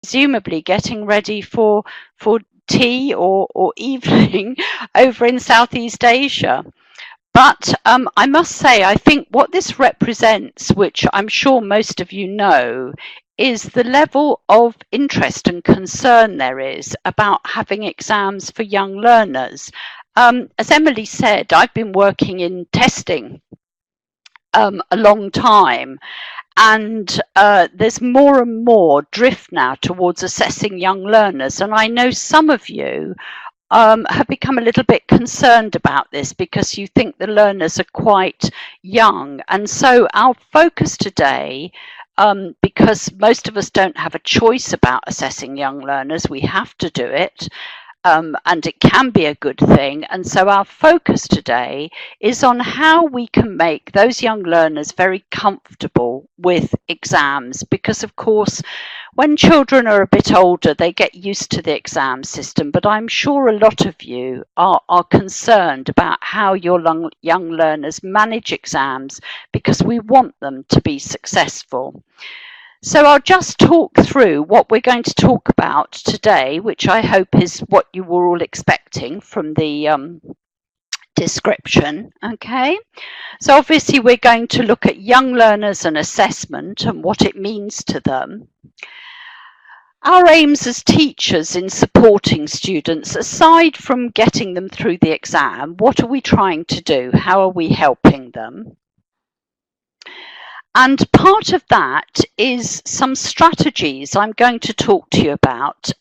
presumably getting ready for tea or evening over in Southeast Asia. But I must say, I think what this represents, which I'm sure most of you know, is the level of interest and concern there is about having exams for young learners. As Emily said, I've been working in testing a long time, and there's more and more drift now towards assessing young learners. And I know some of you have become a little bit concerned about this because you think the learners are quite young. And so our focus today, because most of us don't have a choice about assessing young learners, we have to do it. And it can be a good thing. And so our focus today is on how we can make those young learners very comfortable with exams, because of course when children are a bit older they get used to the exam system, but I'm sure a lot of you are concerned about how your young learners manage exams, because we want them to be successful. So I'll just talk through what we're going to talk about today, which I hope is what you were all expecting from the description. Okay, so obviously we're going to look at young learners and assessment and what it means to them. Our aims as teachers in supporting students, aside from getting them through the exam, what are we trying to do? How are we helping them? And part of that is some strategies I'm going to talk to you about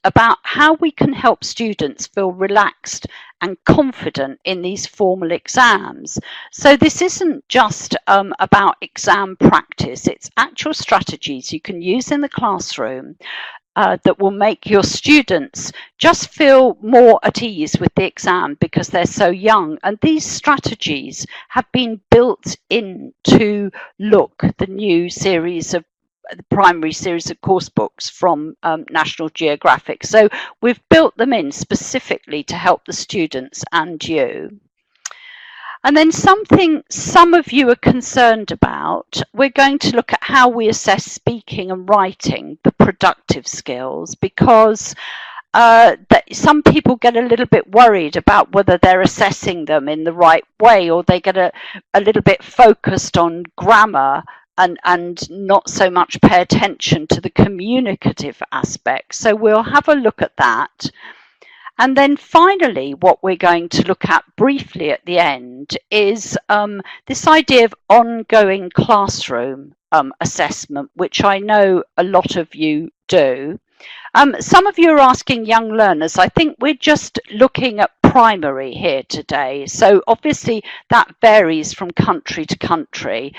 how we can help students feel relaxed and confident in these formal exams. So this isn't just about exam practice, it's actual strategies you can use in the classroom that will make your students just feel more at ease with the exam because they're so young. And these strategies have been built into Look, the new series of the primary series of course books from National Geographic. So we've built them in specifically to help the students and you. And then something some of you are concerned about, we're going to look at how we assess speaking and writing, the productive skills, because some people get a little bit worried about whether they're assessing them in the right way, or they get a little bit focused on grammar and not so much pay attention to the communicative aspect. So we'll have a look at that. And then finally, what we're going to look at briefly at the end is this idea of ongoing classroom assessment, which I know a lot of you do. Some of you are asking young learners. I think we're just looking at primary here today. So obviously that varies from country to country.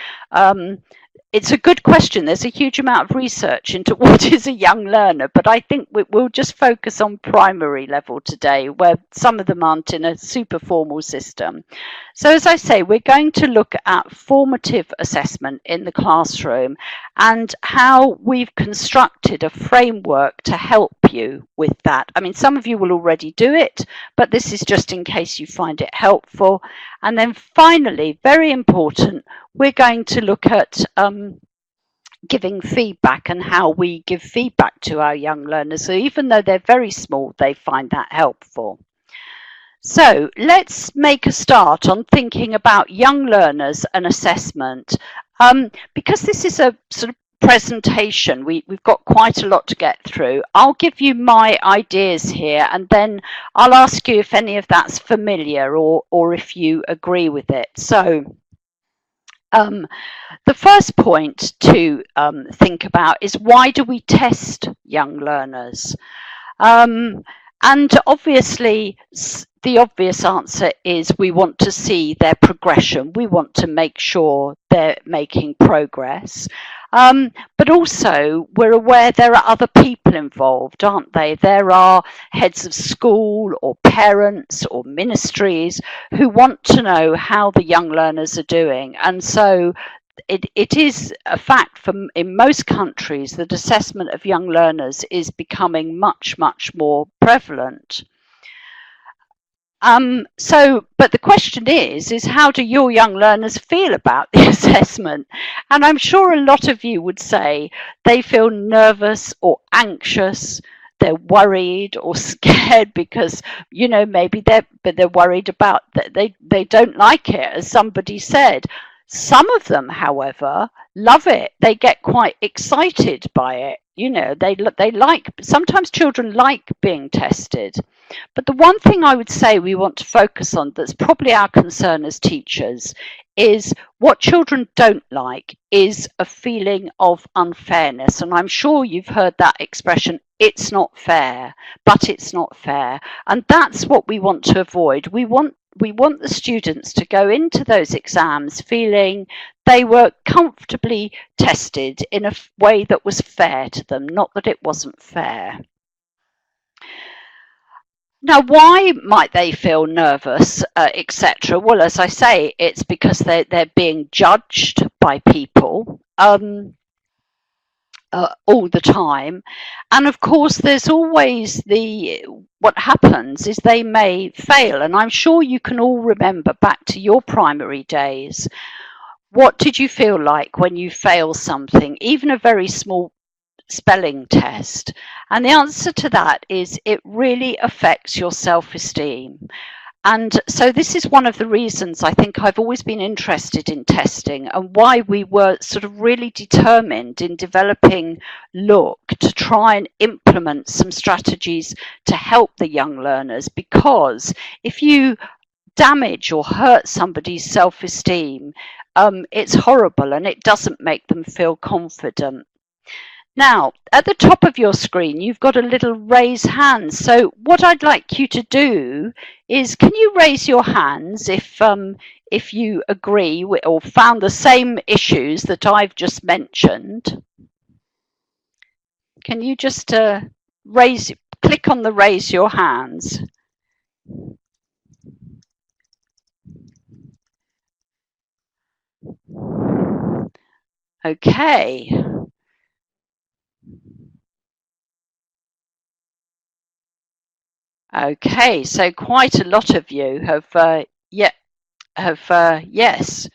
It's a good question. There's a huge amount of research into what is a young learner, but I think we'll just focus on primary level today, where some of them aren't in a super formal system. So as I say, we're going to look at formative assessment in the classroom and how we've constructed a framework to help you with that. I mean, some of you will already do it, but this is just in case you find it helpful. And then finally, very important, we're going to look at giving feedback and how we give feedback to our young learners. So even though they're very small, they find that helpful. So let's make a start on thinking about young learners and assessment. Because this is a sort of presentation, we've got quite a lot to get through. I'll give you my ideas here and then I'll ask you if any of that's familiar or if you agree with it. So the first point to think about is, why do we test young learners? And obviously, the obvious answer is we want to see their progression. We want to make sure they're making progress. But also, we're aware there are other people involved, aren't they? There are heads of school or parents or ministries who want to know how the young learners are doing. And so it is a fact in most countries that assessment of young learners is becoming much, much more prevalent. But the question is how do your young learners feel about the assessment? And I'm sure a lot of you would say they feel nervous or anxious, they're worried or scared because, you know, maybe they're worried about that they don't like it, as somebody said. Some of them, however, love it. They get quite excited by it. You know, they like, sometimes children like being tested. But the one thing I would say we want to focus on, that's probably our concern as teachers, is what children don't like is a feeling of unfairness. And I'm sure you've heard that expression, it's not fair, but it's not fair. And that's what we want to avoid. We want the students to go into those exams feeling they were comfortably tested in a way that was fair to them, not that it wasn't fair. Now, why might they feel nervous, etc.? Well, as I say, it's because they're being judged by people all the time. And of course, there's always what happens is they may fail. And I'm sure you can all remember back to your primary days. What did you feel like when you fail something, even a very small spelling test? And the answer to that is it really affects your self-esteem. And so this is one of the reasons I think I've always been interested in testing, and why we were sort of really determined in developing Look to try and implement some strategies to help the young learners. Because if you damage or hurt somebody's self-esteem, it's horrible and it doesn't make them feel confident. Now, at the top of your screen, you've got a little raise hand. So what I'd like you to do is, can you raise your hands if you agree with, or found the same issues that I've just mentioned? Can you just click on the raise your hands? Okay. Okay, so quite a lot of you have yes,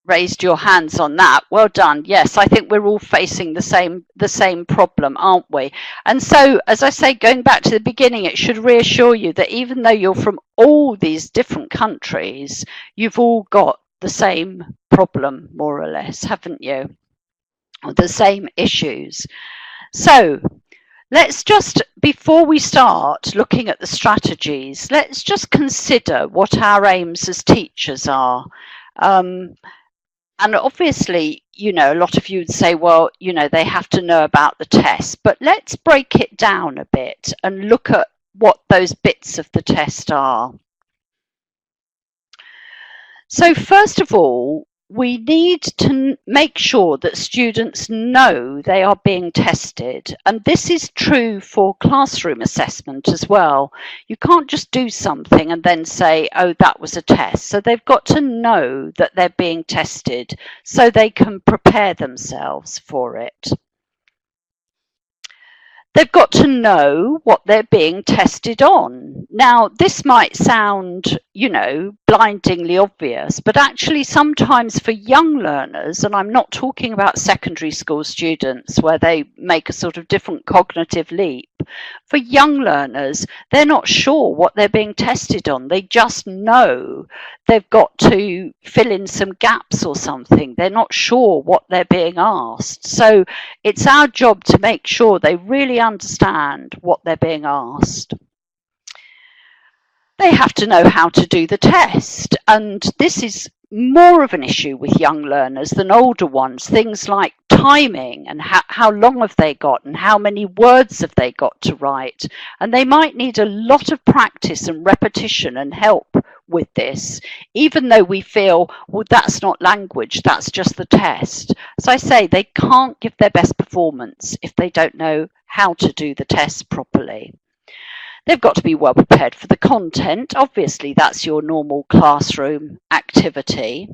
raised your hands on that. Well done. Yes, I think we're all facing the same problem, aren't we? And so, as I say, going back to the beginning, it should reassure you that even though you're from all these different countries, you've all got the same problem, more or less, haven't you? Or the same issues. So let's just, before we start looking at the strategies, let's just consider what our aims as teachers are. And obviously, you know, a lot of you would say, well, you know, they have to know about the test, but let's break it down a bit and look at what those bits of the test are. So first of all, we need to make sure that students know they are being tested. And this is true for classroom assessment as well. You can't just do something and then say, oh, that was a test. So they've got to know that they're being tested so they can prepare themselves for it. They've got to know what they're being tested on. Now, this might sound, you know, blindingly obvious, but actually sometimes for young learners, and I'm not talking about secondary school students where they make a sort of different cognitive leap, for young learners, they're not sure what they're being tested on. They just know they've got to fill in some gaps or something. They're not sure what they're being asked. So it's our job to make sure they really understand what they're being asked. They have to know how to do the test, and this is more of an issue with young learners than older ones. Things like timing and how long have they got and how many words have they got to write, and they might need a lot of practice and repetition and help with this, even though we feel, well, that's not language, that's just the test. As I say, they can't give their best performance if they don't know how to do the test properly. They've got to be well prepared for the content. Obviously, that's your normal classroom activity.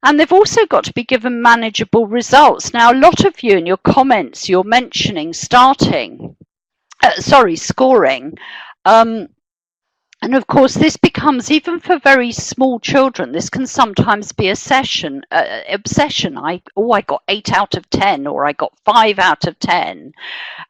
And they've also got to be given manageable results. Now, a lot of you in your comments, you're mentioning starting scoring. And of course, this becomes, even for very small children, this can sometimes be a obsession. I got 8 out of 10, or I got 5 out of 10.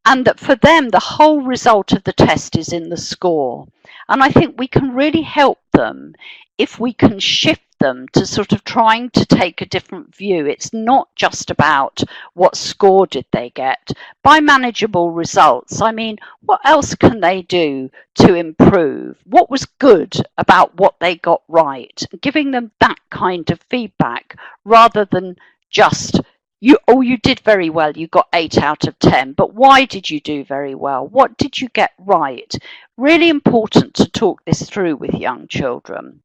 And that for them, the whole result of the test is in the score. And I think we can really help them if we can shift them to sort of trying to take a different view. It's not just about what score did they get. By manageable results, I mean, what else can they do to improve? What was good about what they got right? Giving them that kind of feedback rather than just, you did very well, you got 8 out of 10, but why did you do very well? What did you get right? Really important to talk this through with young children.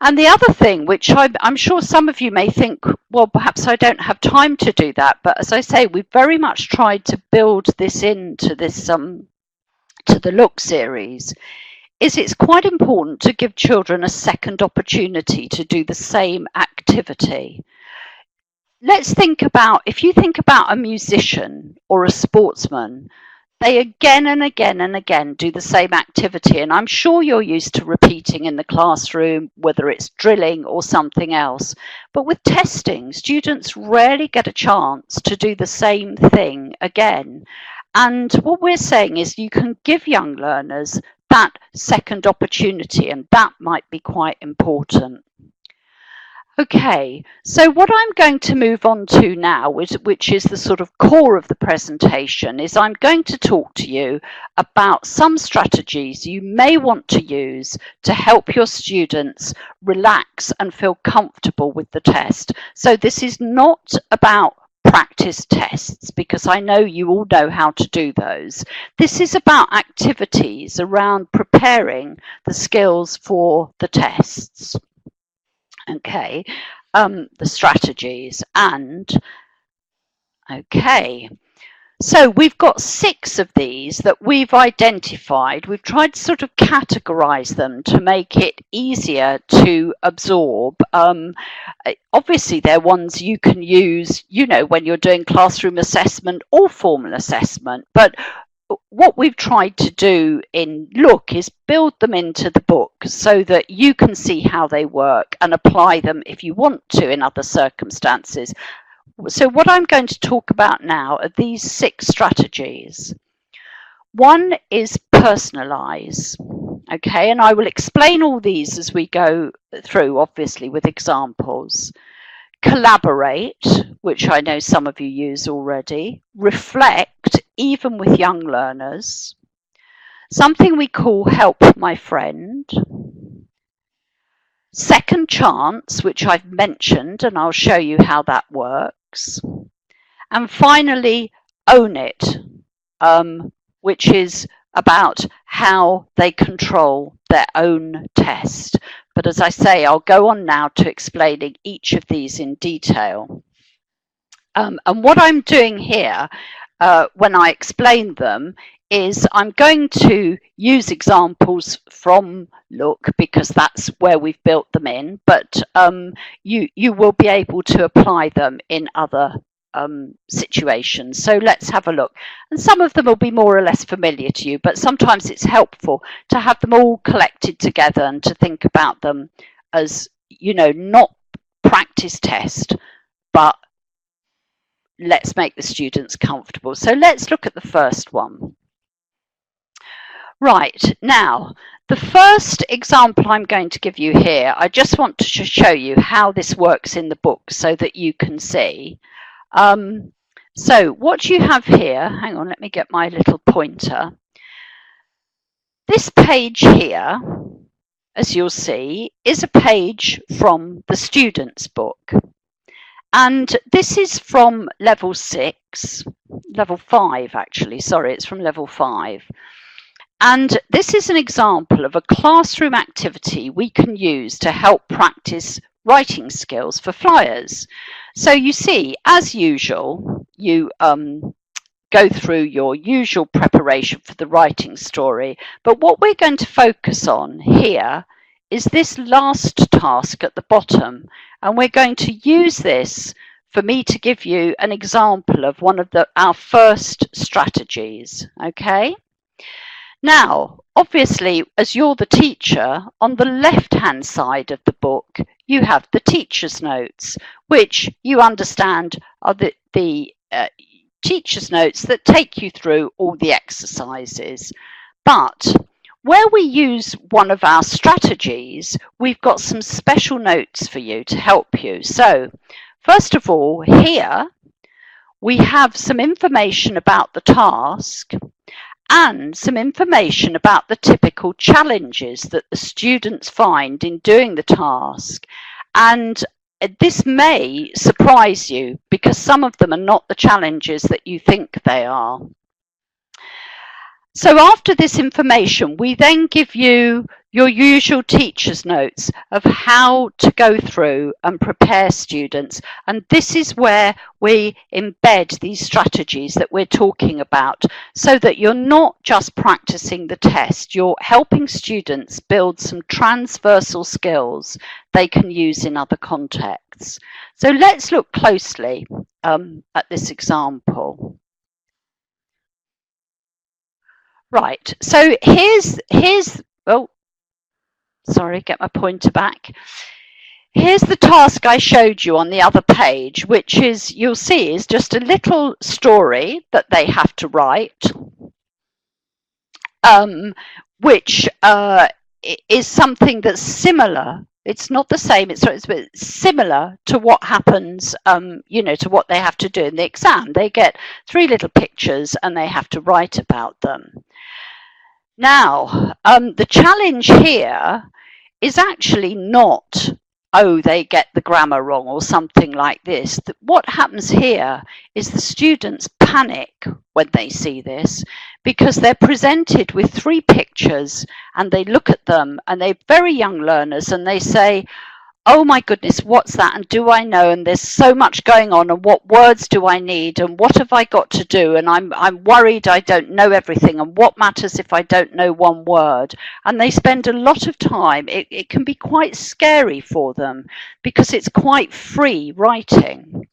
And the other thing, which I'm sure some of you may think, well, perhaps I don't have time to do that, but as I say, we've very much tried to build this into this to the Look series, is it's quite important to give children a second opportunity to do the same activity. Let's think about, if you think about a musician or a sportsman, they again and again and again do the same activity. And I'm sure you're used to repeating in the classroom, whether it's drilling or something else. But with testing, students rarely get a chance to do the same thing again. And what we're saying is you can give young learners that second opportunity, and that might be quite important. Okay, so what I'm going to move on to now, which is the sort of core of the presentation, is I'm going to talk to you about some strategies you may want to use to help your students relax and feel comfortable with the test. So this is not about practice tests, because I know you all know how to do those. This is about activities around preparing the skills for the tests. Okay, the strategies. And okay, so we've got 6 of these that we've identified. We've tried to sort of categorize them to make it easier to absorb. Obviously they're ones you can use, you know, when you're doing classroom assessment or formal assessment, but what we've tried to do in Look is build them into the book so that you can see how they work and apply them if you want to in other circumstances. So what I'm going to talk about now are these 6 strategies. One is personalize, okay, and I will explain all these as we go through, obviously with examples. Collaborate, which I know some of you use already. Reflect, even with young learners. Something we call help my friend. Second chance, which I've mentioned, and I'll show you how that works. And finally, own it, which is about how they control their own test. But as I say, I'll go on now to explaining each of these in detail. And what I'm doing here when I explain them is I'm going to use examples from Look because that's where we've built them in, but you will be able to apply them in other situations. So let's have a look. And some of them will be more or less familiar to you, but sometimes it's helpful to have them all collected together and to think about them as, you know, not practice test, but let's make the students comfortable. So let's look at the first one. Right, now, the first example I'm going to give you here, I just want to show you how this works in the book so that you can see. So what you have here, hang on, let me get my little pointer. This page here, as you'll see, is a page from the student's book. And this is from level 6, level 5 actually, sorry, it's from level 5. And this is an example of a classroom activity we can use to help practice writing skills for flyers. So you see, as usual, you go through your usual preparation for the writing story. But what we're going to focus on here is this last task at the bottom. And we're going to use this for me to give you an example of one of our first strategies, okay? Now, obviously, as you're the teacher, on the left-hand side of the book, you have the teacher's notes, which you understand are the teacher's notes that take you through all the exercises. But where we use one of our strategies, we've got some special notes for you to help you. So, first of all, here we have some information about the task and some information about the typical challenges that the students find in doing the task. And this may surprise you because some of them are not the challenges that you think they are. So after this information, we then give you your usual teacher's notes of how to go through and prepare students. And this is where we embed these strategies that we're talking about so that you're not just practicing the test, you're helping students build some transversal skills they can use in other contexts. So let's look closely at this example. Right, so here's oh, sorry, get my pointer back. Here's the task I showed you on the other page, which is, you'll see, is just a little story that they have to write, which is something that's similar. It's not the same, it's similar to what happens, you know, to what they have to do in the exam. They get 3 little pictures and they have to write about them. Now, the challenge here is actually not, oh, they get the grammar wrong or something like this. What happens here is the students panic when they see this because they're presented with 3 pictures and they look at them and they're very young learners and they say, oh my goodness, what's that? And do I know? And there's so much going on. And what words do I need? And what have I got to do? And I'm worried I don't know everything. And what matters if I don't know one word? And they spend a lot of time. It can be quite scary for them because it's quite free writing.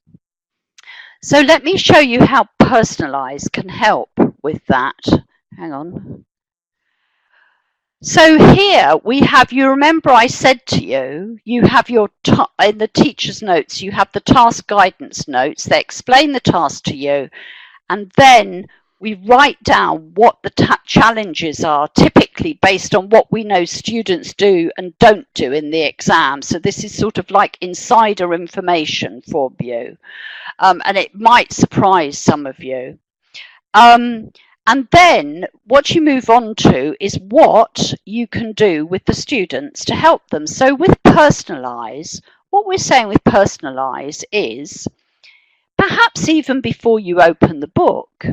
So let me show you how Personalize can help with that. Hang on. So here we have, you remember I said to you, you have your, in the teacher's notes, you have the task guidance notes. They explain the task to you. And then we write down what the challenges are, typically based on what we know students do and don't do in the exam. So this is sort of like insider information for you. And it might surprise some of you. And then what you move on to is what you can do with the students to help them. So with Personalize, what we're saying with Personalize is, perhaps even before you open the book,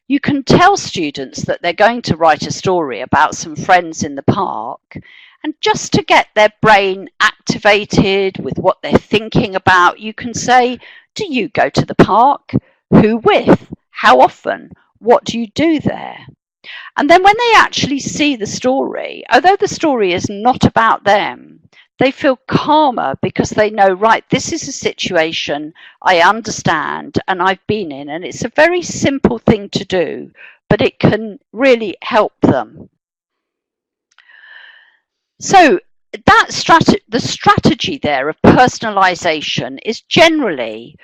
you can tell students that they're going to write a story about some friends in the park, and just to get their brain activated with what they're thinking about, you can say, do you go to the park? Who with? How often? What do you do there? And then when they actually see the story, although the story is not about them, they feel calmer because they know, right, this is a situation I understand and I've been in, and it's a very simple thing to do, but it can really help them. So that the strategy there of personalization is generally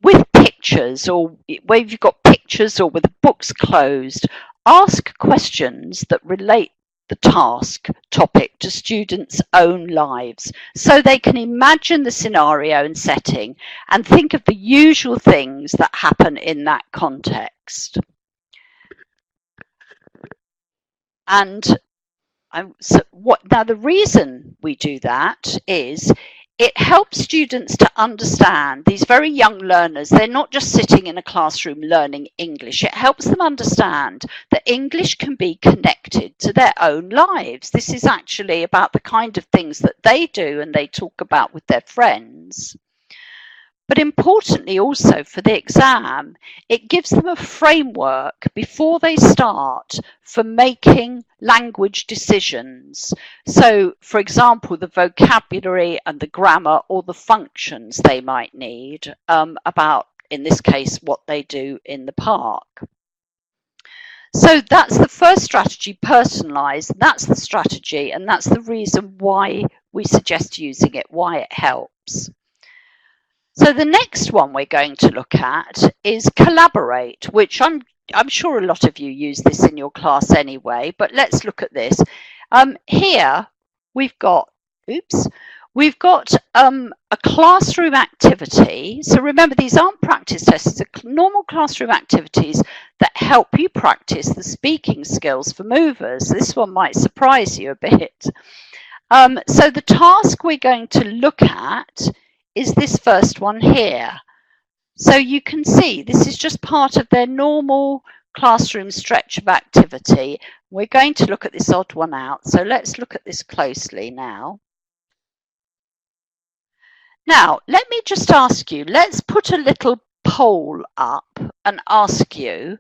with pictures, or where you've got pictures or with books closed, ask questions that relate the task topic to students' own lives so they can imagine the scenario and setting and think of the usual things that happen in that context. And now the reason we do that is it helps students to understand, these very young learners, they're not just sitting in a classroom learning English. It helps them understand that English can be connected to their own lives. This is actually about the kind of things that they do and they talk about with their friends. But importantly also for the exam, it gives them a framework before they start for making language decisions. So, for example, the vocabulary and the grammar or the functions they might need about, in this case, what they do in the park. So that's the first strategy, personalise. That's the strategy, and that's the reason why we suggest using it, why it helps. So the next one we're going to look at is collaborate, which I'm sure a lot of you use this in your class anyway, but let's look at this. Here we've got, a classroom activity. So remember, these aren't practice tests, these are normal classroom activities that help you practice the speaking skills for movers. This one might surprise you a bit. So the task we're going to look at is this first one here. So you can see this is just part of their normal classroom stretch of activity. We're going to look at this odd one out. So let's look at this closely now. Now, let me just ask you, let's put a little poll up and ask you,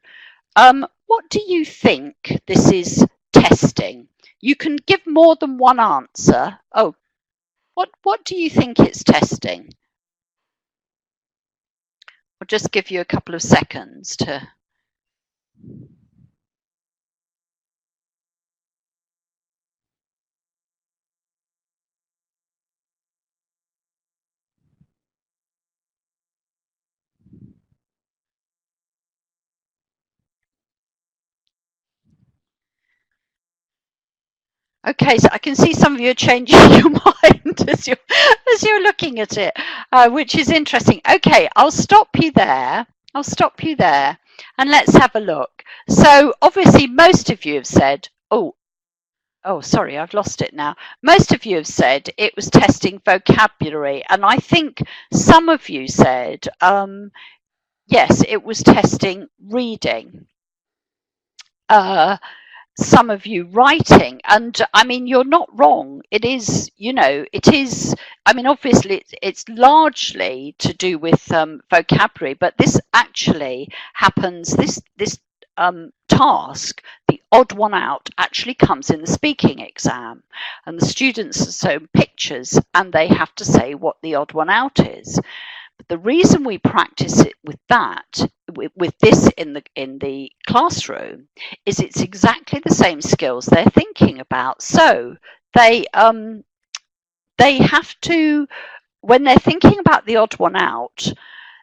what do you think this is testing? You can give more than one answer. Oh, what do you think it's testing? I'll just give you a couple of seconds to... Okay, so I can see some of you are changing your mind as you're looking at it, which is interesting. Okay, I'll stop you there. I'll stop you there, and let's have a look. So obviously, most of you have said, oh, sorry, I've lost it now. Most of you have said it was testing vocabulary, and I think some of you said, yes, it was testing reading. Some of you writing, and I mean, you're not wrong. It is, it is, I mean, obviously it's largely to do with vocabulary, but this actually happens, this task, the odd one out, actually comes in the speaking exam, and the students are shown pictures and they have to say what the odd one out is. But the reason we practice it with that, with this in the classroom, is it's exactly the same skills they're thinking about. So they have to, when they're thinking about the odd one out,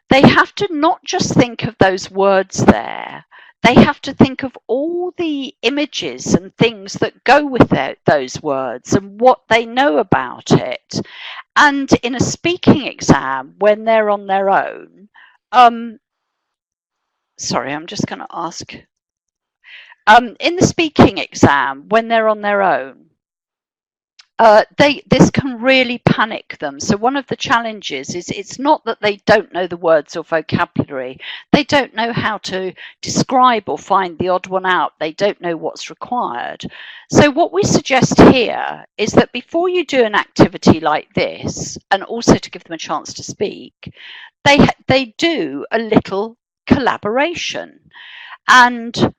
they have to not just think of those words there. They have to think of all the images and things that go with those words and what they know about it. And in a speaking exam, when they're on their own, sorry, I'm just going to ask. In the speaking exam, when they're on their own, this can really panic them. So one of the challenges is it's not that they don't know the words or vocabulary. They don't know how to describe or find the odd one out. They don't know what's required. So what we suggest here is that before you do an activity like this, and also to give them a chance to speak, they do a little collaboration. And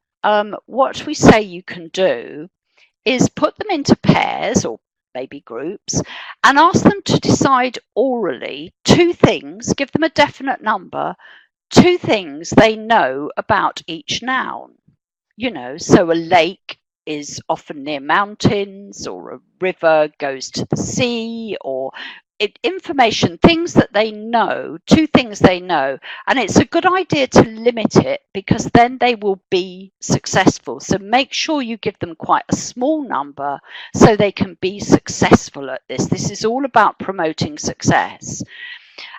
what we say you can do is put them into pairs or maybe groups, and ask them to decide orally 2 things, give them a definite number, 2 things they know about each noun. So a lake is often near mountains, or a river goes to the sea, or information, things that they know, 2 things they know, and it's a good idea to limit it because then they will be successful. So make sure you give them quite a small number so they can be successful at this. This is all about promoting success.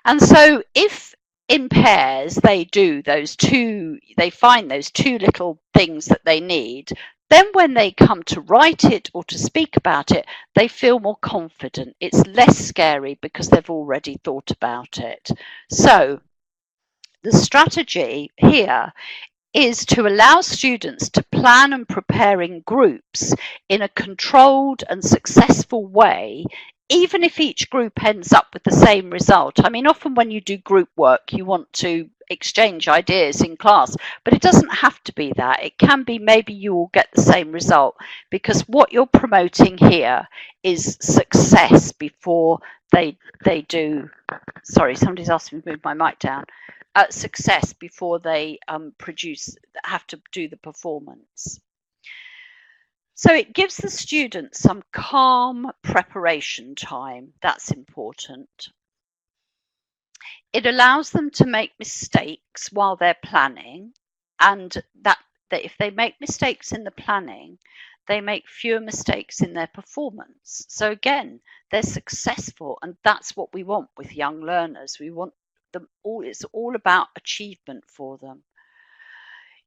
And so if in pairs they do those 2, they find those 2 little things that they need, then when they come to write it or to speak about it, they feel more confident. It's less scary because they've already thought about it. So the strategy here is to allow students to plan and prepare in groups in a controlled and successful way even if each group ends up with the same result. I mean, often when you do group work, you want to exchange ideas in class, but it doesn't have to be that. It can be maybe you all get the same result, because what you're promoting here is success before they do. Sorry, somebody's asking me to move my mic down. Success before they have to do the performance. So it gives the students some calm preparation time. That's important. It allows them to make mistakes while they're planning, and that if they make mistakes in the planning, they make fewer mistakes in their performance. So again, they're successful, and that's what we want with young learners. We want them all, it's all about achievement for them.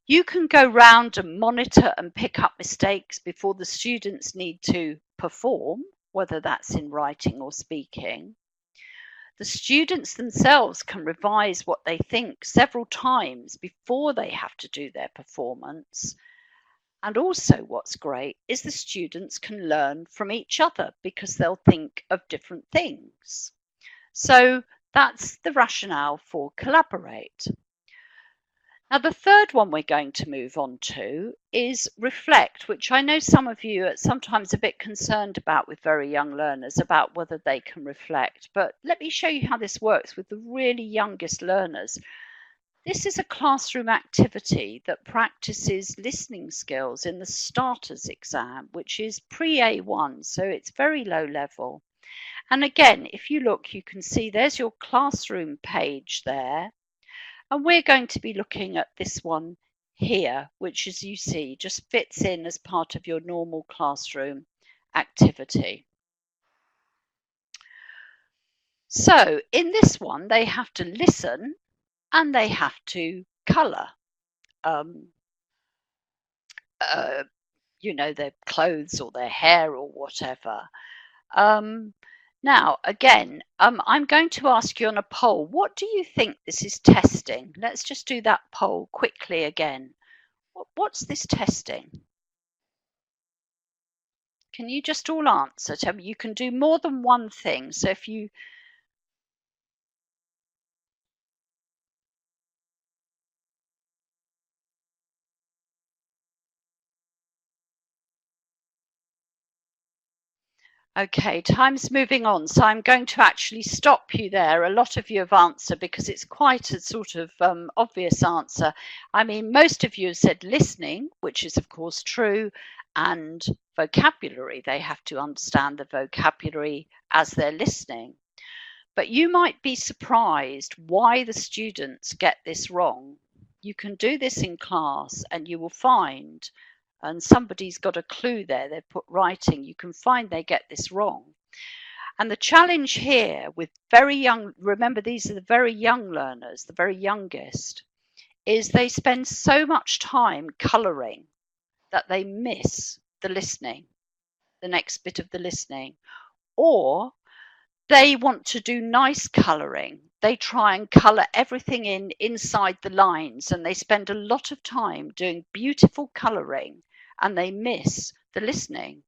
You can go round and monitor and pick up mistakes before the students need to perform, whether that's in writing or speaking. The students themselves can revise what they think several times before they have to do their performance. And also what's great is the students can learn from each other because they'll think of different things. So that's the rationale for Collaborate. Now, the third one we're going to move on to is Reflect, which I know some of you are sometimes a bit concerned about with very young learners, about whether they can reflect. But let me show you how this works with the really youngest learners. This is a classroom activity that practices listening skills in the starters exam, which is pre-A1, so it's very low level. And again, if you look, you can see there's your classroom page there. And we're going to be looking at this one here, which, as you see, just fits in as part of your normal classroom activity. So in this one, they have to listen and they have to colour, you know, their clothes or their hair or whatever. Now, again, I'm going to ask you on a poll, what do you think this is testing? Let's just do that poll quickly again. What's this testing? Can you just all answer? Tell me, you can do more than one thing. So if you... Okay, time's moving on, so I'm going to actually stop you there. A lot of you have answered because it's quite a sort of obvious answer. I mean, most of you have said listening, which is of course true, and vocabulary. They have to understand the vocabulary as they're listening. But you might be surprised why the students get this wrong. You can do this in class and you will find, and somebody's got a clue there, they've put writing, you can find they get this wrong. And the challenge here with very young, remember these are the very young learners, the very youngest, is they spend so much time colouring that they miss the listening, the next bit of the listening. Or they want to do nice colouring. They try and colour everything inside the lines, and they spend a lot of time doing beautiful colouring and they miss the listening.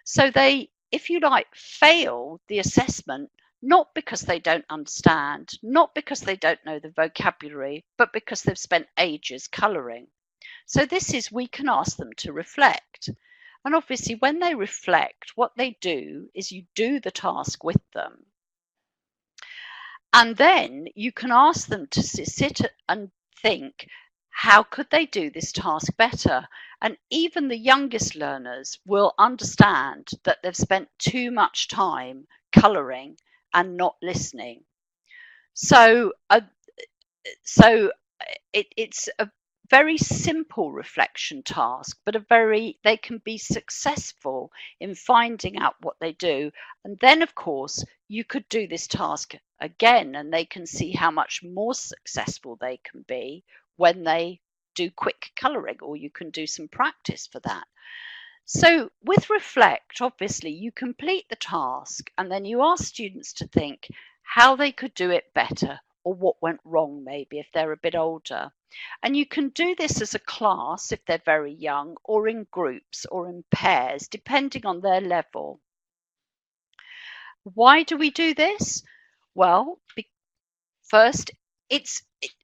So they, if you like, fail the assessment, not because they don't understand, not because they don't know the vocabulary, but because they've spent ages colouring. So this is, we can ask them to reflect. And obviously when they reflect, what they do is you do the task with them. And then you can ask them to sit and think, how could they do this task better? And even the youngest learners will understand that they've spent too much time colouring and not listening. So, it's a very simple reflection task, but they can be successful in finding out what they do. And then, of course, you could do this task again and they can see how much more successful they can be when they do quick colouring, or you can do some practice for that. So with Reflect, obviously, you complete the task and then you ask students to think how they could do it better, or what went wrong maybe if they're a bit older. And you can do this as a class if they're very young, or in groups or in pairs, depending on their level. Why do we do this? Well, first,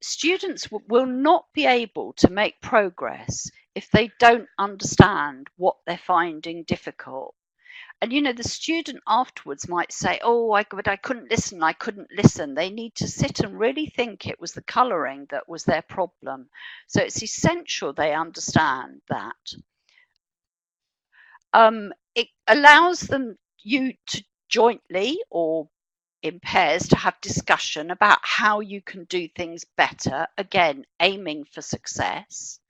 students will not be able to make progress if they don't understand what they're finding difficult. And the student afterwards might say, oh, but I couldn't listen. They need to sit and really think it was the colouring that was their problem. So it's essential they understand that. It allows you to jointly or in pairs to have discussion about how you can do things better, again, aiming for success.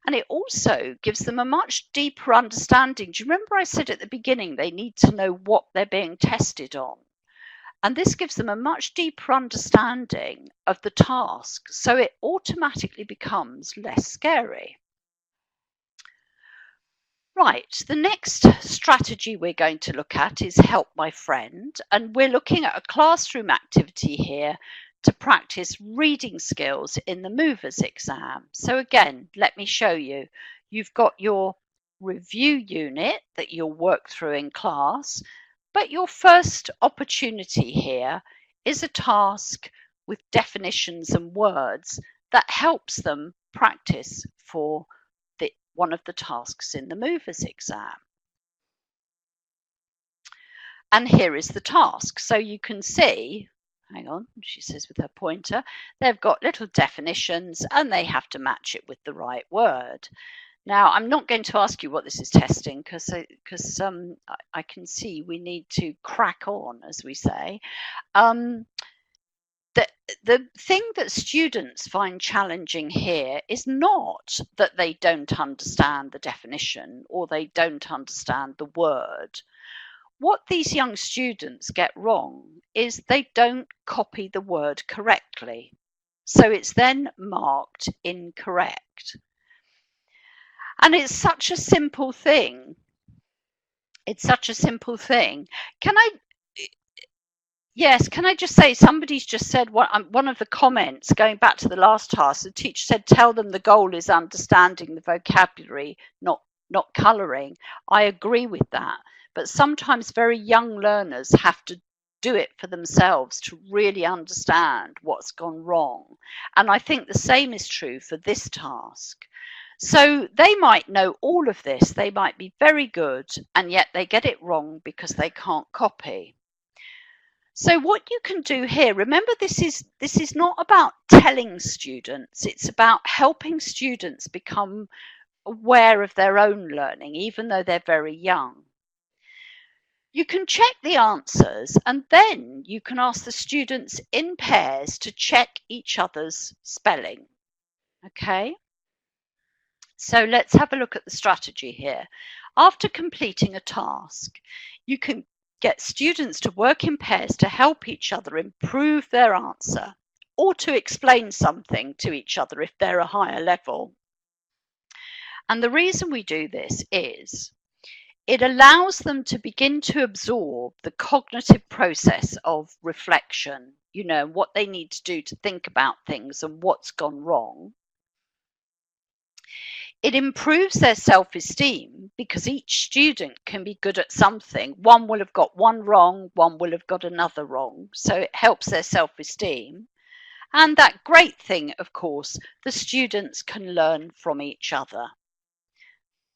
And it also gives them a much deeper understanding. Do you remember I said at the beginning they need to know what they're being tested on? And this gives them a much deeper understanding of the task, so it automatically becomes less scary. Right, the next strategy we're going to look at is Help My Friend, and we're looking at a classroom activity here to practice reading skills in the movers exam. So again, let me show you. You've got your review unit that you'll work through in class, but your first opportunity here is a task with definitions and words that helps them practice for one of the tasks in the movers exam. And here is the task. So you can see, hang on, she says with her pointer, they've got little definitions and they have to match it with the right word. Now, I'm not going to ask you what this is testing because I can see we need to crack on, as we say. The thing that students find challenging here is not that they don't understand the definition or they don't understand the word. What these young students get wrong is they don't copy the word correctly. So it's then marked incorrect. And it's such a simple thing. It's such a simple thing. Yes, can I just say, somebody's just said, one of the comments, going back to the last task, the teacher said, tell them the goal is understanding the vocabulary, not colouring. I agree with that. But sometimes very young learners have to do it for themselves to really understand what's gone wrong. And I think the same is true for this task. So they might know all of this, they might be very good, and yet they get it wrong because they can't copy. So what you can do here, remember this is not about telling students, it's about helping students become aware of their own learning, even though they're very young. You can check the answers and then you can ask the students in pairs to check each other's spelling. Okay? So let's have a look at the strategy here. After completing a task, you can get students to work in pairs to help each other improve their answer or to explain something to each other if they're a higher level. And the reason we do this is it allows them to begin to absorb the cognitive process of reflection, what they need to do to think about things and what's gone wrong. It improves their self-esteem because each student can be good at something. One will have got one wrong, one will have got another wrong. So it helps their self-esteem. And that great thing, of course, the students can learn from each other.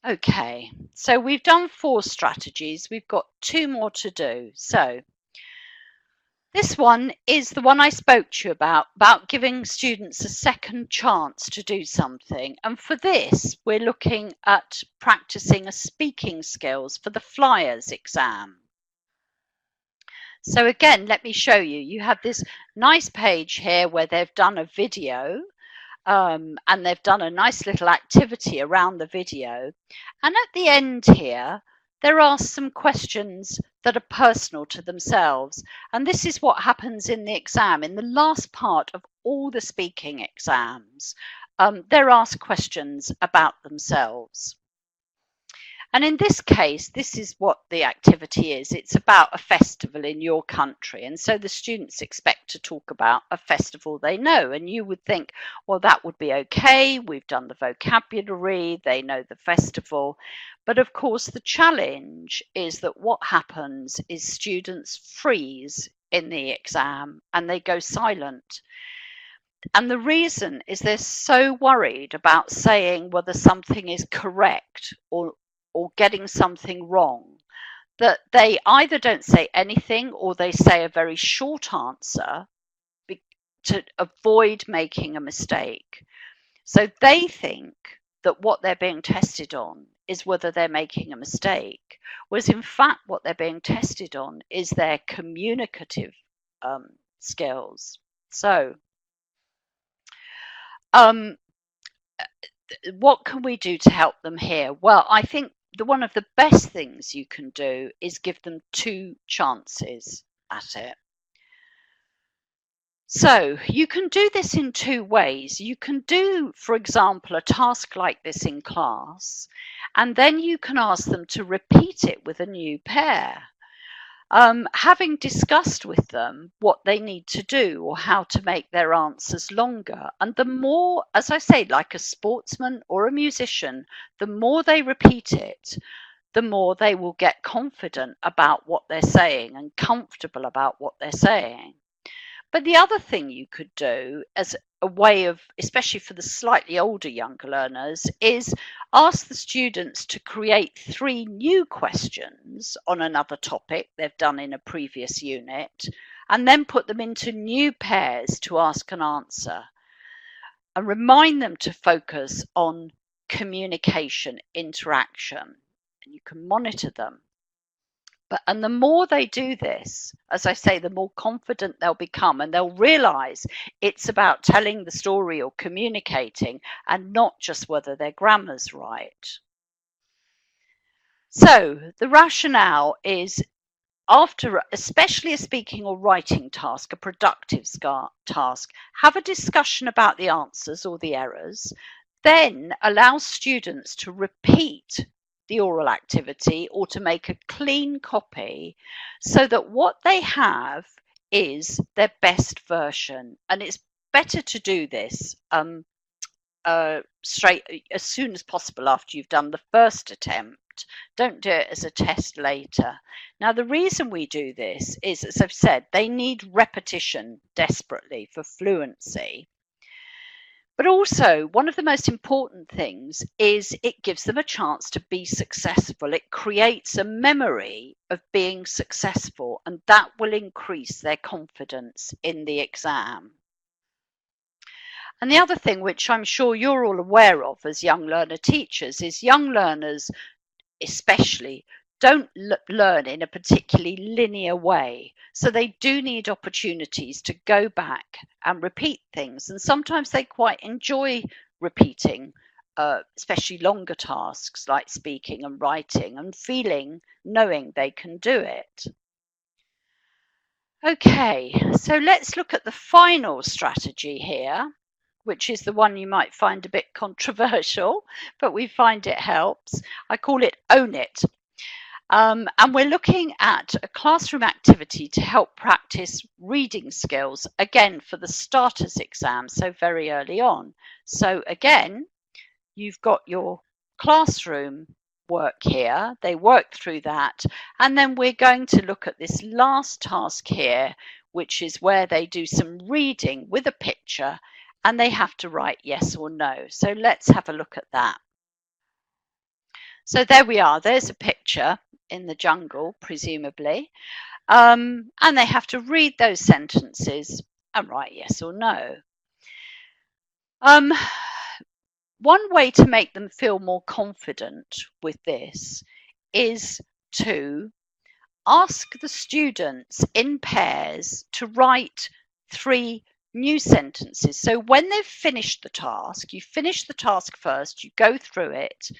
Okay, so we've done 4 strategies. We've got 2 more to do. So this one is the one I spoke to you about giving students a second chance to do something. And for this, we're looking at practicing a speaking skills for the Flyers exam. So again, let me show you. You have this nice page here where they've done a video and they've done a nice little activity around the video. And at the end here, there are some questions that are personal to themselves. And this is what happens in the exam. In the last part of all the speaking exams, they're asked questions about themselves. And in this case, this is what the activity is. It's about a festival in your country. And so the students expect to talk about a festival they know. And you would think, well, that would be okay. We've done the vocabulary, they know the festival. But of course, the challenge is that what happens is students freeze in the exam and they go silent. And the reason is they're so worried about saying whether something is correct or getting something wrong that they either don't say anything or they say a very short answer to avoid making a mistake. So they think that what they're being tested on is whether they're making a mistake, whereas in fact what they're being tested on is their communicative skills. So what can we do to help them here? Well, I think one of the best things you can do is give them 2 chances at it. So you can do this in 2 ways. You can do, for example, a task like this in class, and then you can ask them to repeat it with a new pair. Having discussed with them what they need to do or how to make their answers longer. And the more, as I say, like a sportsman or a musician, the more they repeat it, the more they will get confident about what they're saying and comfortable about what they're saying. But the other thing you could do as a way of, especially for the slightly older younger learners, is ask the students to create 3 new questions on another topic they've done in a previous unit, and then put them into new pairs to ask and answer. And remind them to focus on communication, interaction, and you can monitor them. And the more they do this, as I say, the more confident they'll become, and they'll realize it's about telling the story or communicating and not just whether their grammar's right. So the rationale is, after especially a speaking or writing task, a productive task, have a discussion about the answers or the errors, then allow students to repeat the oral activity or to make a clean copy so that what they have is their best version. And it's better to do this straight as soon as possible after you've done the first attempt. Don't do it as a test later. Now, the reason we do this is, as I've said, they need repetition desperately for fluency. But also, one of the most important things is it gives them a chance to be successful. It creates a memory of being successful, and that will increase their confidence in the exam. And the other thing, which I'm sure you're all aware of as young learner teachers, is young learners especially don't learn in a particularly linear way. So they do need opportunities to go back and repeat things. And sometimes they quite enjoy repeating, especially longer tasks like speaking and writing, and knowing they can do it. Okay, so let's look at the final strategy here, which is the one you might find a bit controversial, but we find it helps. I call it Own It. And we're looking at a classroom activity to help practice reading skills, again, for the starters exam, so very early on. So again, you've got your classroom work here. They work through that. And then we're going to look at this last task here, which is where they do some reading with a picture and they have to write yes or no. So let's have a look at that. So there we are. There's a picture in the jungle, presumably. And they have to read those sentences and write yes or no. One way to make them feel more confident with this is to ask the students in pairs to write 3 new sentences. So when they've finished the task, you finish the task first, you go through it,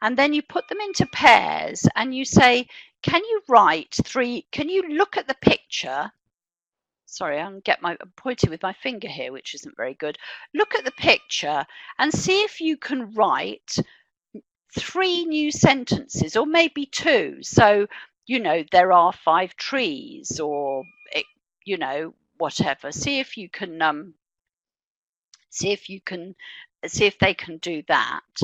and then you put them into pairs and you say, can you write 3, can you look at the picture? Sorry, I'm pointing with my finger here, which isn't very good. Look at the picture and see if you can write 3 new sentences, or maybe 2. So, you know, there are 5 trees, or, you know, whatever. See if you can, see if they can do that.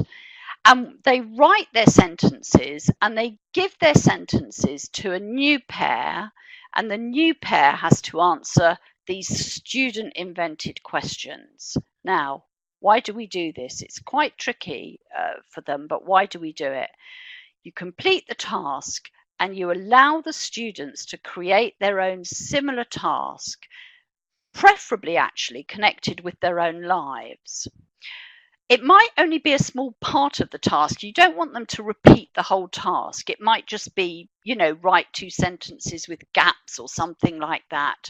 And they write their sentences and they give their sentences to a new pair, and the new pair has to answer these student invented questions. Now, why do we do this? It's quite tricky for them, but why do we do it? You complete the task and you allow the students to create their own similar task, preferably actually connected with their own lives. It might only be a small part of the task. You don't want them to repeat the whole task. It might just be, you know, write 2 sentences with gaps or something like that.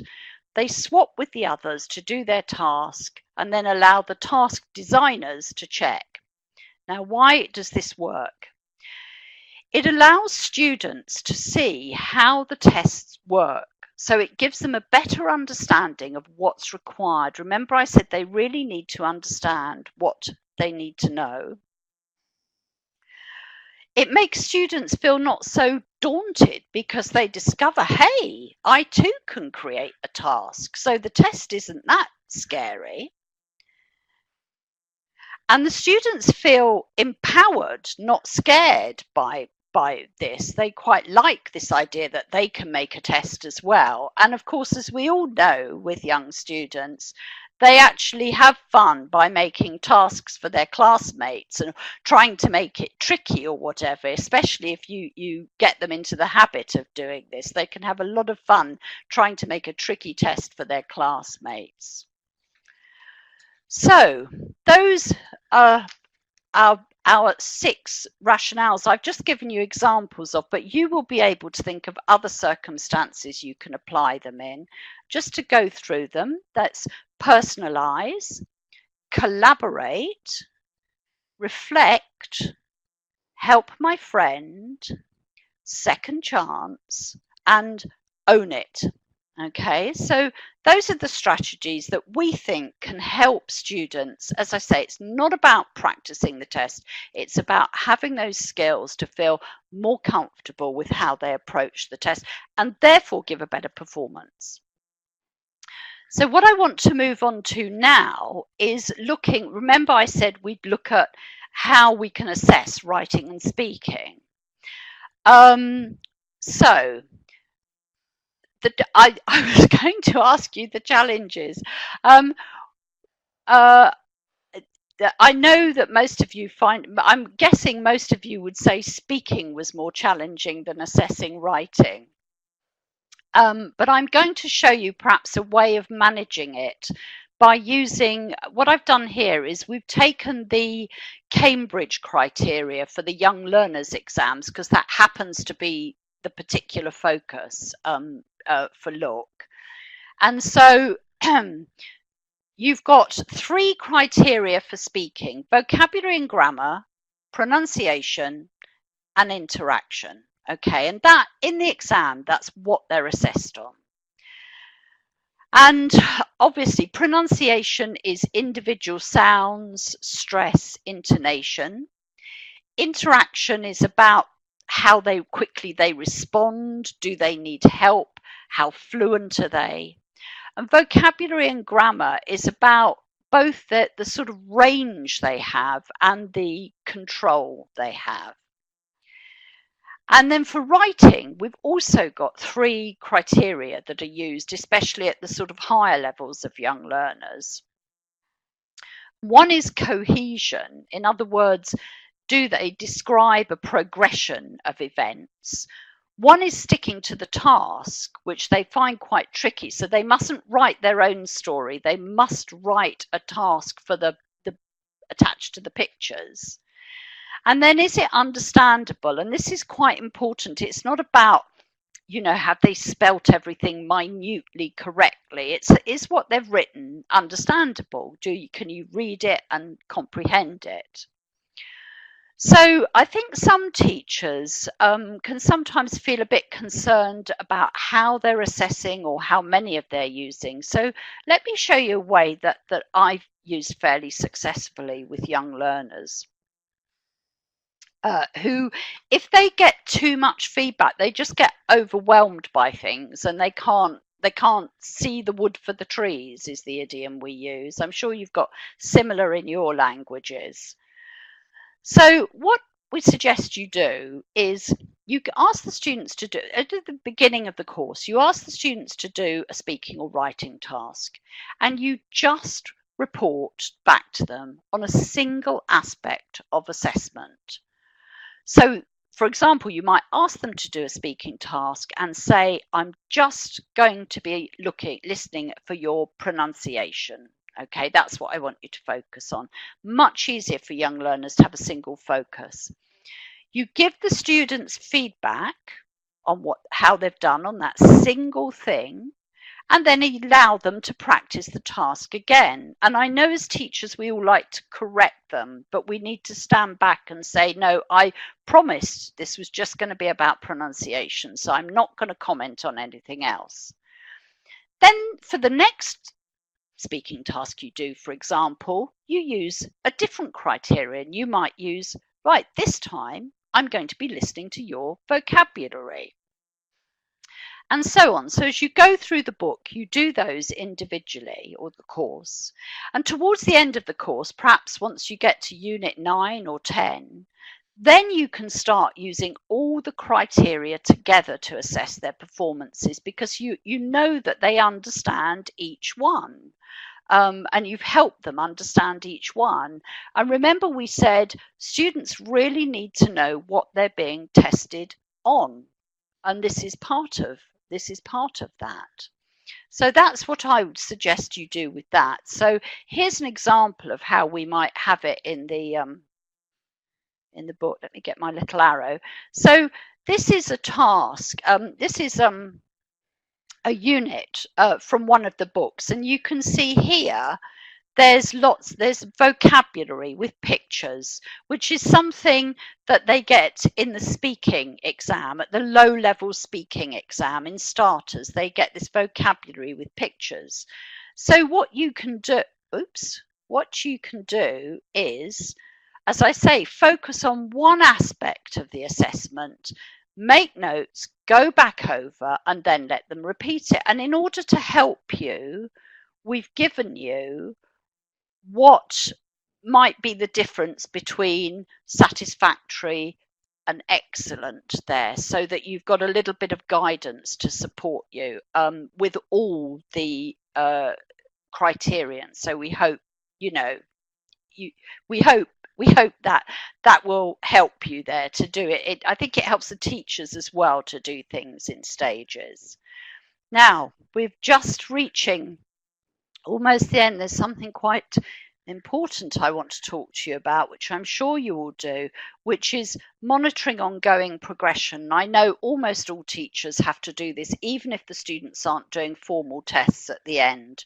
They swap with the others to do their task and then allow the task designers to check. Now, why does this work? It allows students to see how the tests work. So it gives them a better understanding of what's required. Remember, I said they really need to understand what they need to know. It makes students feel not so daunted because they discover, hey, I too can create a task. So the test isn't that scary. And the students feel empowered, not scared by this. They quite like this idea that they can make a test as well. And of course, as we all know with young students, they actually have fun by making tasks for their classmates and trying to make it tricky or whatever, especially if you get them into the habit of doing this. They can have a lot of fun trying to make a tricky test for their classmates. So those are our 6 rationales I've just given you examples of, but you will be able to think of other circumstances you can apply them in. Just to go through them, that's personalize, collaborate, reflect, help my friend, second chance, and own it. Okay, so those are the strategies that we think can help students. As I say, it's not about practicing the test. It's about having those skills to feel more comfortable with how they approach the test and therefore give a better performance. So what I want to move on to now is looking, remember I said we'd look at how we can assess writing and speaking. So I was going to ask you the challenges. I know that most of you I'm guessing most of you would say speaking was more challenging than assessing writing. But I'm going to show you perhaps a way of managing it by using, what I've done here is we've taken the Cambridge criteria for the young learners exams, because that happens to be the particular focus for Look. And so you've got 3 criteria for speaking: vocabulary and grammar, pronunciation, and interaction. Okay, and that in the exam, that's what they're assessed on. And obviously pronunciation is individual sounds, stress, intonation. Interaction is about how quickly they respond. Do they need help? How fluent are they? And vocabulary and grammar is about both the sort of range they have and the control they have. And then for writing, we've also got 3 criteria that are used, especially at the sort of higher levels of young learners. One is cohesion. In other words, do they describe a progression of events? One is sticking to the task, which they find quite tricky. So they mustn't write their own story. They must write a task for the attached to the pictures. And then is it understandable? And this is quite important. It's not about, you know, have they spelt everything minutely correctly? Is what they've written understandable? Can you read it and comprehend it? So I think some teachers can sometimes feel a bit concerned about how they're assessing or how many of they're using. So let me show you a way that I've used fairly successfully with young learners. who, if they get too much feedback, they just get overwhelmed by things and they can't see the wood for the trees, is the idiom we use. I'm sure you've got similar in your languages. So what we suggest you do is you ask the students to do, at the beginning of the course, you ask the students to do a speaking or writing task, and you just report back to them on a single aspect of assessment. So, for example, you might ask them to do a speaking task and say, I'm just going to be listening for your pronunciation. Okay, that's what I want you to focus on. Much easier for young learners to have a single focus. You give the students feedback on how they've done on that single thing, and then allow them to practice the task again. And I know as teachers we all like to correct them, but we need to stand back and say, no, I promised this was just going to be about pronunciation, so I'm not going to comment on anything else. Then for the next speaking task you do, for example, you use a different criterion. You might use, right, this time I'm going to be listening to your vocabulary. And so on. So as you go through the book, you do those individually, or the course. And towards the end of the course, perhaps once you get to unit 9 or 10, then you can start using all the criteria together to assess their performances, because you know that they understand each one. And you've helped them understand each one. And remember, we said students really need to know what they're being tested on. And this is part of that. So that's what I would suggest you do with that. So here's an example of how we might have it in the book. Let me get my little arrow. So this is a task. This is a unit from one of the books, and you can see here there's vocabulary with pictures, which is something that they get in the speaking exam, at the low-level speaking exam in starters. They get this vocabulary with pictures. So what you can do is, as I say, focus on one aspect of the assessment, make notes, go back over, and then let them repeat it. And in order to help you, we've given you what might be the difference between satisfactory and excellent there, so that you've got a little bit of guidance to support you with all the criterion. So we hope, we hope that will help you there to do it. I think it helps the teachers as well to do things in stages. Now, we're just reaching almost the end. There's something quite important I want to talk to you about, which I'm sure you will do, which is monitoring ongoing progression. I know almost all teachers have to do this, even if the students aren't doing formal tests at the end.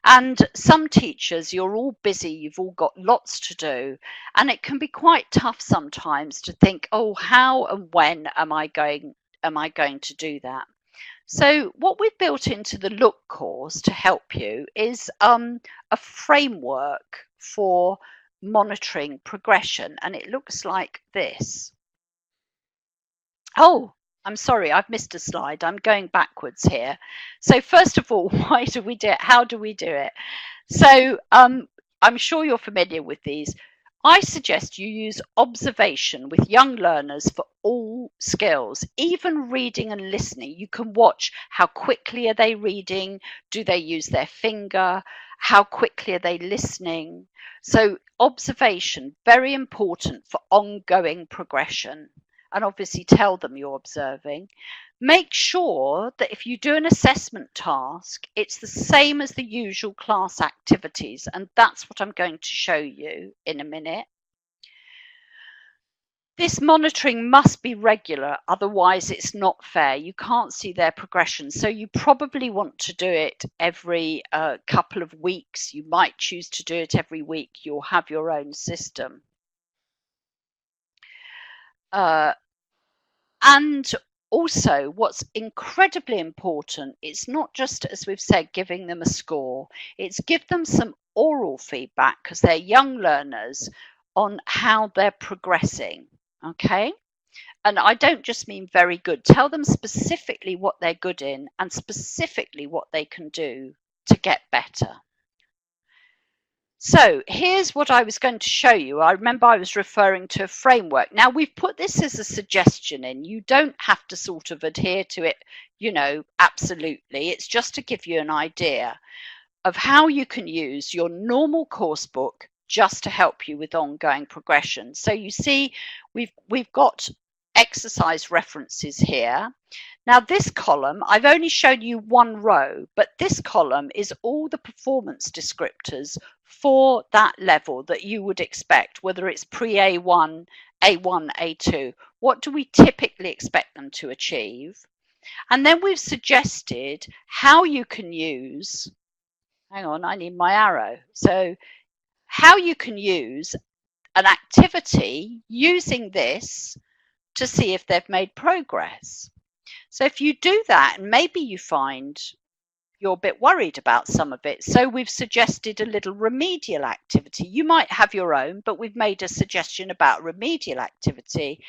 And some teachers, you're all busy, you've all got lots to do, and it can be quite tough sometimes to think, oh, how and when am I going to do that? So what we've built into the Look course to help you is a framework for monitoring progression, and it looks like this. Oh, I'm sorry, I've missed a slide. I'm going backwards here. So first of all, why do we do it? How do we do it? So I'm sure you're familiar with these. I suggest you use observation with young learners for all skills, even reading and listening. You can watch how quickly are they reading, do they use their finger, how quickly are they listening. So observation, very important for ongoing progression. And obviously tell them you're observing. Make sure that if you do an assessment task, it's the same as the usual class activities, and that's what I'm going to show you in a minute. This monitoring must be regular, otherwise it's not fair. You can't see their progression, so you probably want to do it every couple of weeks. You might choose to do it every week. You'll have your own system. And also, what's incredibly important, it's not just, as we've said, giving them a score, it's give them some oral feedback, because they're young learners, on how they're progressing. okay? And I don't just mean very good. Tell them specifically what they're good in and specifically what they can do to get better. So here's what I was going to show you. I remember I was referring to a framework. Now we've put this as a suggestion in. You don't have to sort of adhere to it, you know, absolutely. It's just to give you an idea of how you can use your normal course book just to help you with ongoing progression. So you see, we've got exercise references here. Now this column, I've only shown you one row, but this column is all the performance descriptors for that level that you would expect, whether it's pre-A1, A1, A2. What do we typically expect them to achieve? And then we've suggested how you can use, hang on, I need my arrow. So how you can use an activity using this to see if they've made progress. So if you do that, and maybe you find you're a bit worried about some of it, so we've suggested a little remedial activity. You might have your own, but we've made a suggestion about remedial activity.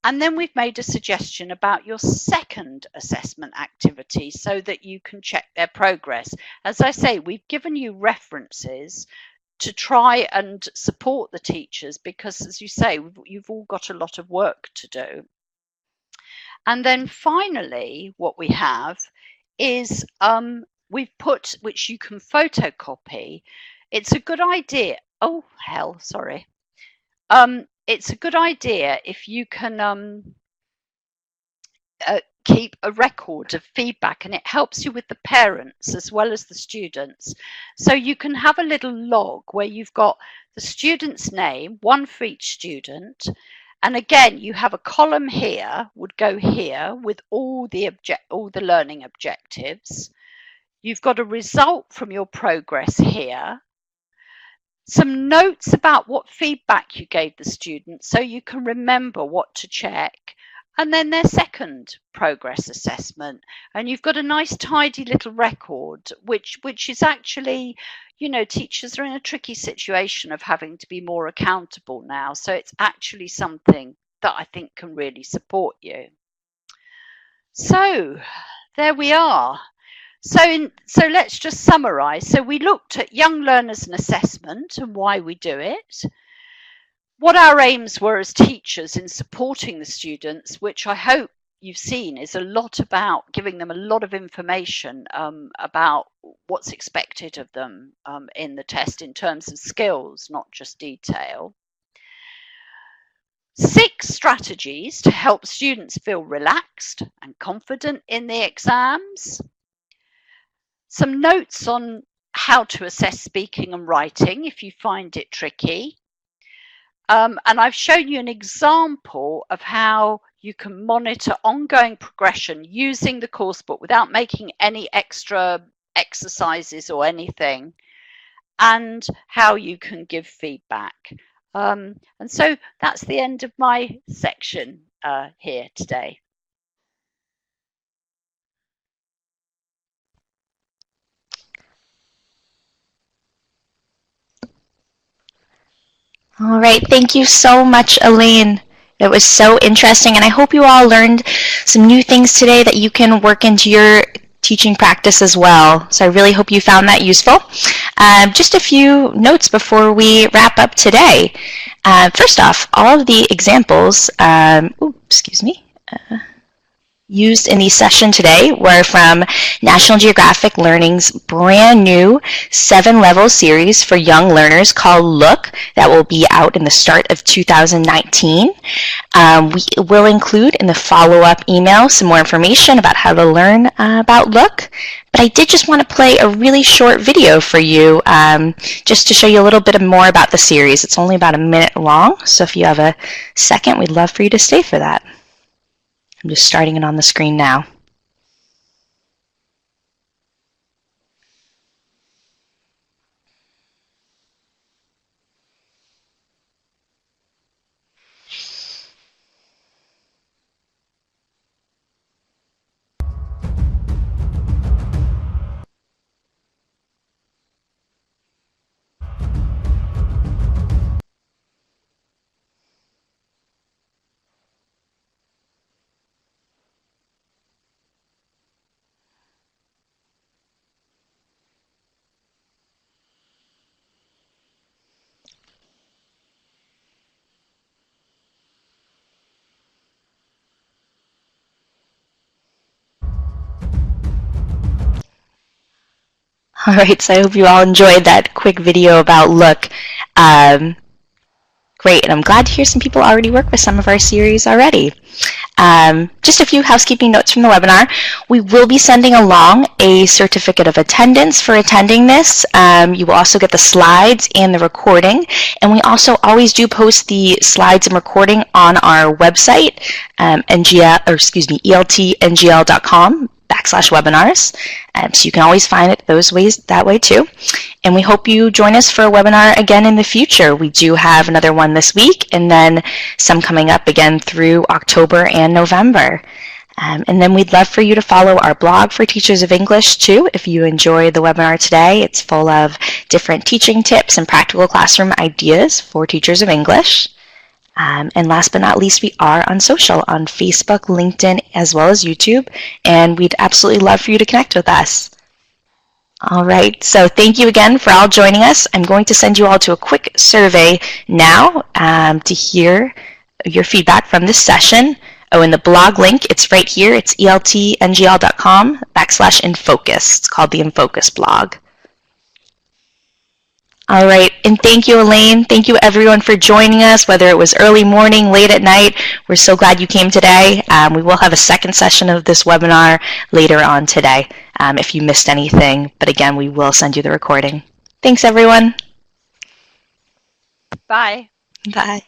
And then we've made a suggestion about your second assessment activity so that you can check their progress. As I say, we've given you references to try and support the teachers because, as you say, you've all got a lot of work to do. And then finally, what we have is we've put, which you can photocopy. It's a good idea. Oh, hell, sorry. It's a good idea if you can keep a record of feedback, and it helps you with the parents as well as the students. So you can have a little log where you've got the student's name, one for each student. And again, you have a column here, would go here with all the learning objectives. You've got a result from your progress here. Some notes about what feedback you gave the students so you can remember what to check. And then their second progress assessment. And you've got a nice tidy little record, which is actually, you know, teachers are in a tricky situation of having to be more accountable now. So it's actually something that I think can really support you. So there we are. So let's just summarize. So we looked at young learners and assessment and why we do it. What our aims were as teachers in supporting the students, which I hope you've seen is a lot about giving them a lot of information about what's expected of them in the test in terms of skills, not just detail. 6 strategies to help students feel relaxed and confident in the exams. Some notes on how to assess speaking and writing if you find it tricky. And I've shown you an example of how you can monitor ongoing progression using the course book without making any extra exercises or anything, and how you can give feedback. And so that's the end of my section here today. All right, thank you so much, Elaine. It was so interesting, and I hope you all learned some new things today that you can work into your teaching practice as well. So I really hope you found that useful. Just a few notes before we wrap up today. First off, all of the examples, used in the session today were from National Geographic Learning's brand new 7-level series for young learners called Look that will be out in the start of 2019. We will include in the follow-up email some more information about how to learn about Look. But I did just want to play a really short video for you just to show you a little bit more about the series. It's only about a minute long, so if you have a second, we'd love for you to stay for that. I'm just starting it on the screen now. All right, so I hope you all enjoyed that quick video about Look. Great, and I'm glad to hear some people already work with some of our series already. Just a few housekeeping notes from the webinar. We will be sending along a certificate of attendance for attending this. You will also get the slides and the recording. And we also always do post the slides and recording on our website, eltngl.com/webinars. So you can always find it that way too. And we hope you join us for a webinar again in the future. We do have another one this week, and then some coming up again through October and November. And then we'd love for you to follow our blog for Teachers of English too. If you enjoyed the webinar today, it's full of different teaching tips and practical classroom ideas for teachers of English. And last but not least, we are on social, on Facebook, LinkedIn, as well as YouTube, and we'd absolutely love for you to connect with us. All right, so thank you again for all joining us. I'm going to send you all to a quick survey now to hear your feedback from this session. Oh, and the blog link, it's right here. It's eltngl.com/infocus. It's called the Infocus blog. All right, and thank you, Elaine. Thank you, everyone, for joining us, whether it was early morning, late at night. We're so glad you came today. We will have a second session of this webinar later on today if you missed anything. But again, we will send you the recording. Thanks, everyone. Bye. Bye.